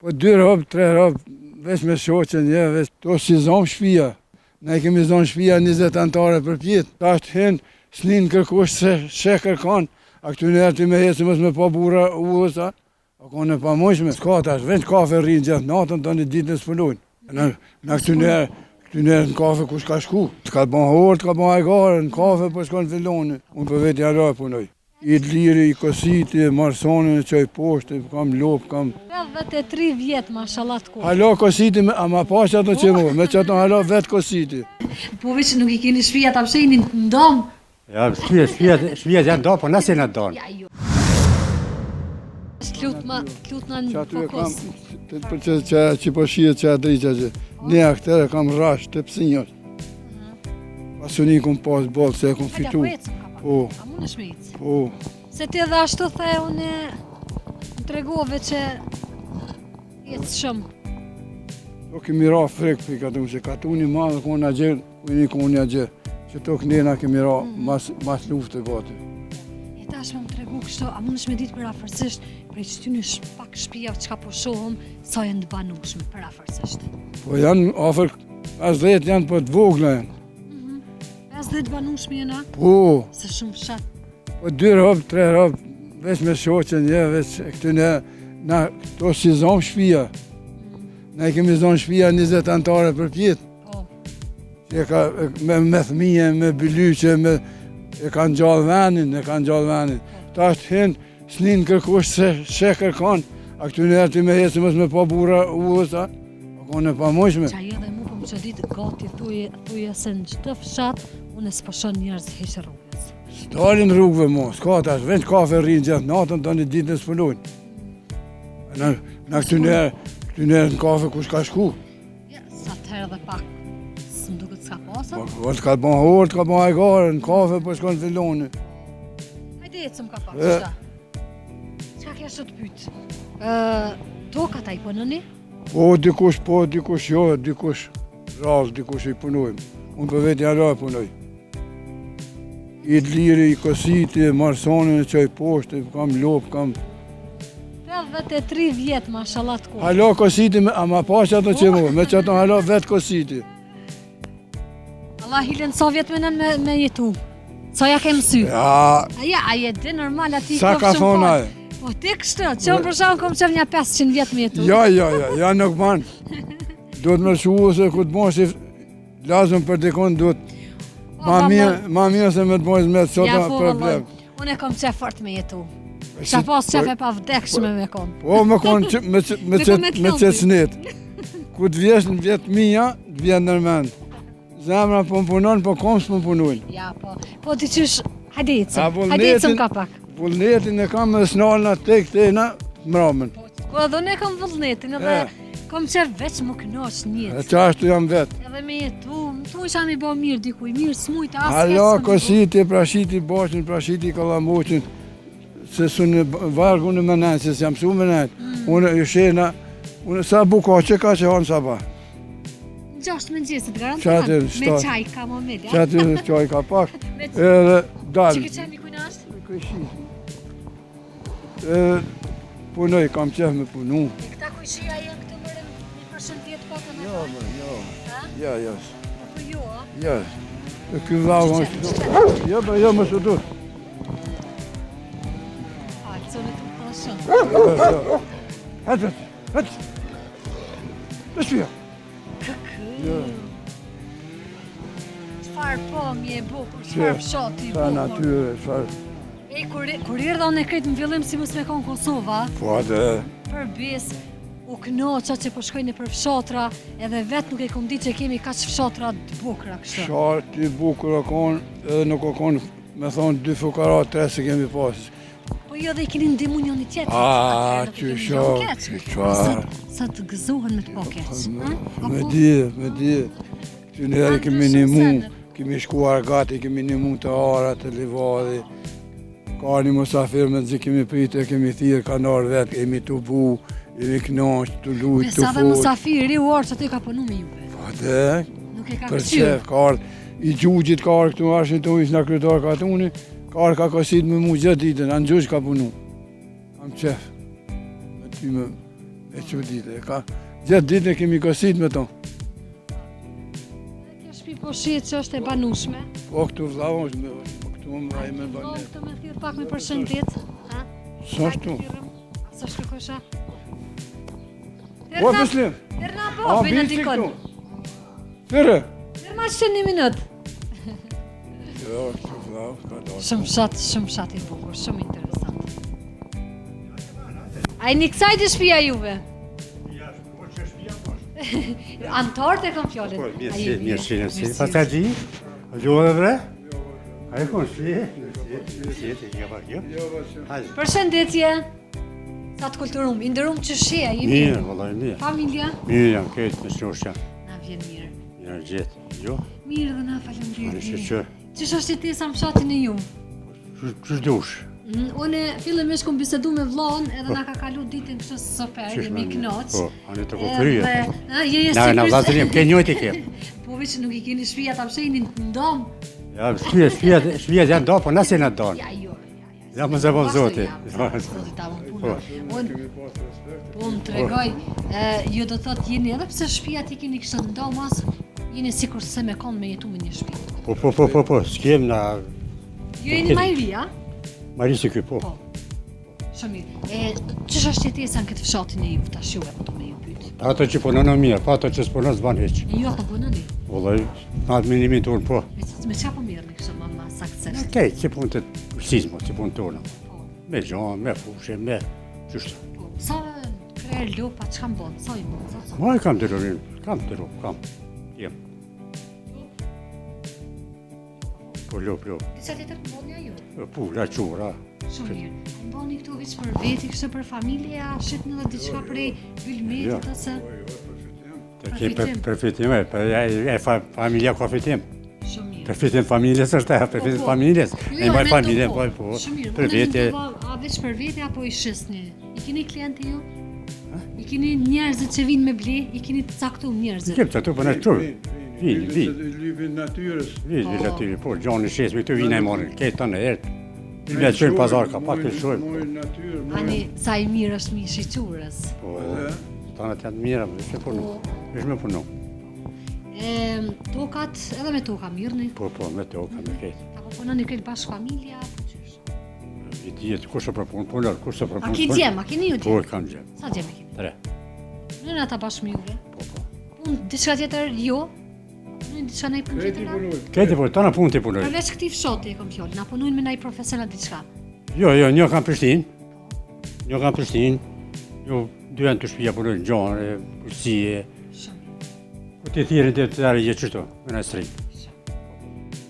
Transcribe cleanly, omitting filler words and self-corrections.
Po 2 rob, 3 rob, veç me shoqen, veç to si zonë shpia. Ne kemi zonë shpia 20 antare për pjetë. Ta është hen, s'nin kërkush se she kërkon. A këtu njerë ti me hecë mës me pa bura ullësa. A kone pa mojshme. S'ka tash, veç kafe rrinë gjithë natën, të një ditë në s'punojnë. Na këtu njerë në kafe kush ka shku. T'ka ban horë, t'ka ban ajgare, në kafe për shkon filloni. Unë për vetë janë punoj. I liri, i kositi, marsonin, qoj poshtë, kam lopë, kam... 83 vjetë, mashallah të kohë. Halo kositi, ama pa që ato që mu, me që ato halo vetë kositi. Po veç nuk i keni shpia të apshejni në ndomë? Ja, shpia janë do, po nëse në donë. Ja, jo. Klutna në fokus. Për që po shiet që adriqa që, ne aktere kam rash të pësinjës. Pasuni kum pas bolë se kum fitu. Po. A mund është me icë? Po. Se ti edhe ashtu the unë më tregove që jetë shumë. Do kemi ra frek për këtu, se këtu një madhe ku në gjerë, unë ku një gjerë. Që to kënena kemi ra mas luftë të gati. E tash me më tregu kështu, a mund është me ditë për afërsisht, prej që ty një pak shpijave që ka po shohëm, sa janë të banushme për afërsisht? Po janë afer 50 janë për të vogla janë. 50 banushme jena? Po. Se shumë fshat. Po 2 rob, 3 rob, veç me shoqen, veç këtu na to si zonë shpia. Ne kemi zonë shpia 20 antare për pjetë. Po. Që ka me thmije, me bylyqe, e kanë gjallë venin, Ta është hen, s'nin kërkush se she kërkon. A këtu njerë ti me hecë mës me pa bura ullësa. A kone pa mojshme. Qa je dhe mu për më që ditë gati thuje se në qëtë fshat, unë s'po shon njerëz heqë rrugës. S'dalin rrugëve mo, s'ka tash, veç kafe rrinë gjithë natën, të një ditë në s'punojnë. Na këtu njerë në kafe kush ka shku. Ja, sa të herë dhe pak, së më duket s'ka pasat. Po t'ka ban horë, t'ka ban ajgare, në kafe për shkon filloni. Hajde ecëm ka pak, qëta. Qa kja shë të pytë? Toka ta i punoni? Po, dikush jo, dikush rallë, dikush i punojmë. Unë për vetë janë punoj. I liri, i kositi, marsonin, qoj poshtë, kam lopë, kam... 83 vjetë, mashallah të kohë. Halo kositi, ama pa që ato që mu, me që ato halo vetë kositi. Allah hilen, sa vjetë menen me jetu? Sa ja ke mësy? Ja, A je di normal ati i sa ka thonë aje? Po ti kështë, që më përshamë kom qëmë një 500 vjetë me jetu. Ja, nuk banë. Do të më shuhu se ku të bojnë si lazëm për dikon, do të ma mirë se me të bojnë me të sota problem. Unë e kom qef fort me jetu. Qa pas qef e pa vdekshme me kom. Po, me konë me qesnit. Ku të vjesh në vjetë mija, të vjetë nërmend. Zemra po më punon, po kom s'më punojnë. Ja, po ti qysh, hajde ecëm ka pak. Vullnetin e kam me snalna tek tena mramën. Po edhe unë e kam vullnetin edhe kom qef veç më kënoq njët. E qashtu jam vetë. Edhe me jetu, tu isha mi bo mirë dikuj, mirë s'mujt, asë Halo, kositi, prashiti bashin, prashiti kalamboqin, se su në vargë unë më nëjtë, se s'jam su më nëjtë. Unë i shena, unë sa buka që ka që hanë sa ba. 6 mëngjesit garantuar, me qaj ka më medja. Qatë qaj ka pak, edhe dalë. Që këtë qaj mi kujna është? Punoj, kam qef me punu. Këta kujshia jenë këtë mërën një përshëndjet pak e me Jo. Po jo, a? Ja. Ky vlau është. Jo, më së du. A, të zonë të më shumë. Hëtë. Të shpia. Qfar po mi e bukur, qfar fshati i Sa bukur. natyre, çfarë. E, kur erdha unë e kretë në fillim si mos me konë Kosova, Po atë. për bis, u knoqa që po shkojnë për fshatra, edhe vetë nuk e kom di që kemi kaq fshatra të bukura kështë. Fshat i bukur o konë, edhe nuk o konë, me thonë 2 fukarat, 3 se kemi pasë. Po jo dhe i keni ndimu njëni tjetër. Qfarë. Sa të gëzohen me të po keq. Me di. Që njerë kemi një mu, kemi shkuar gati, kemi një mu të ara, të livadi. Ka një musafir me të zi kemi pritë, kemi thirë, ka nërë vetë, kemi të bu, kemi knasht, të lujt, të Me sa dhe fort. musafir, i uarë që të ka punu me juve. Po atë, Nuk e ka për këqyrë. qef, ka ardhë, i gjugjit ka ardhë këtu arshin të ujës në kryetar ka tuni, ka ardhë ka kosit me mu gjithë ditën, anë gjugjë ka punu. Kam qef. Me ty me e çuditë. Ka gjatë ditën kemi kosit me to. Kjo shtëpi po shihet që është e banueshme. Po këtu vllau është, po këtu më ai më Po, bën. këtë me thirr pak me përshëndet, ha? S'ashtu. A sa shkërkosha? Po beslim. Terna po, bëjnë dikon. Tërë. Terma që 1 minutë. Jo, këtu vllau ka dorë. Shumë shat i bukur, shumë interesant. A i një kësaj të shpia juve? Antarët e kam fjallin. Mirë shilën si. Pasagji, gjuhë bre? A e kon shi? Si, ja pak jo. Hajde. Përshëndetje. Sa të kulturum, i ndërum që shia, i Mirë, vallaj mirë. Familja? Mirë jam këtë me shnoshja. Na vjen mirë. Mirë gjithë. Jo? Mirë dhe na Ani falenderoj. që Qësh është jetesa më fshatin e ju? që dush. Unë fillimisht kom bisedu me vllon edhe na ka kalu ditën kështu super, jemi knoq. Po, ani të kokryje. Je Na vllazërim, ke njëjtë kem. Po veç nuk i keni shtëpia ta fshehnin në dom. Ja, shpia janë do, po nëse na don. Ja, jo. Ja më zëvon zoti. Zoti ta vën punën. Unë më tregoj, ju do thot jeni edhe pse shtëpiat i keni kështu në dom as jeni sikur se me kon me jetu me një shtëpi. Po, s'kem na Ju jeni më i ri, a? marisi ky po. Po. Shumë mirë. Ç'është është jetesa në këtë fshatin e ju tash juve po më ju pyet. Ato që punon në mirë, pa ato që s'punon s'ban hiç. E ju ato punoni? Vallai, na minimin ton po. Me çka po mirëni kështu më saktësisht? Okej, që punë të sismo, që punë tonë. Po. Me gjon, me fushë, me çështë. Po. Sa krer lupa çka mbon? Sa i mbon? Sa? Moj kam dërorin, kam. Jem. Po lop. Disa tjetër mbonja ju? Po, la çura. Shumë mirë. Mboni këtu veç për veti, kështu për familja, shitni edhe diçka prej bylmetit ose Të ke përfitim, familja ka fitim. shumë mirë. Përfitim familjes është, përfitim familjes. E mbaj familjen, po. Shumë mirë. Për vete. A veç për vete apo i shisni? I keni klientë ju? I keni njerëzit që vinë me ble, i keni të caktuar njerëzit. Kem të po në çur. Vin. Lypin natyrës. Vin aty, po gjoni shes me këtu vinë e marrin. Ke tonë herë. Me çoj pazar ka pak të shojmë. Moj natyrë. Ani sa i mirë është mi shiqurës. Po. Tana të janë mira, vetë punon. Vesh me punon. Tokat edhe me toka mirëni. Po, me tokë, me këtë. Apo punoni këtë bashkë familja, apo qysh? I dihet kush e propon punon, kush e propon. A ki gjem, a keni ju Po, gjem? kam gjem. Sa gjem e keni? 3. Në ata bashkë me juve? Po. Unë diçka tjetër jo? Në diçka nej punë Kreti tjetër? punoj. Këtë po, tana punë ti punoj. Përveç këtij fshati e kam fjalë, na punojnë me ndaj profesional diçka. Jo, një kam Prishtinë. Një kam Prishtinë. Jo, dy janë të shtëpia punojnë gjonë, pulsie. Shumë. Po ti thirrën të tjerë gjë çto, me na strik.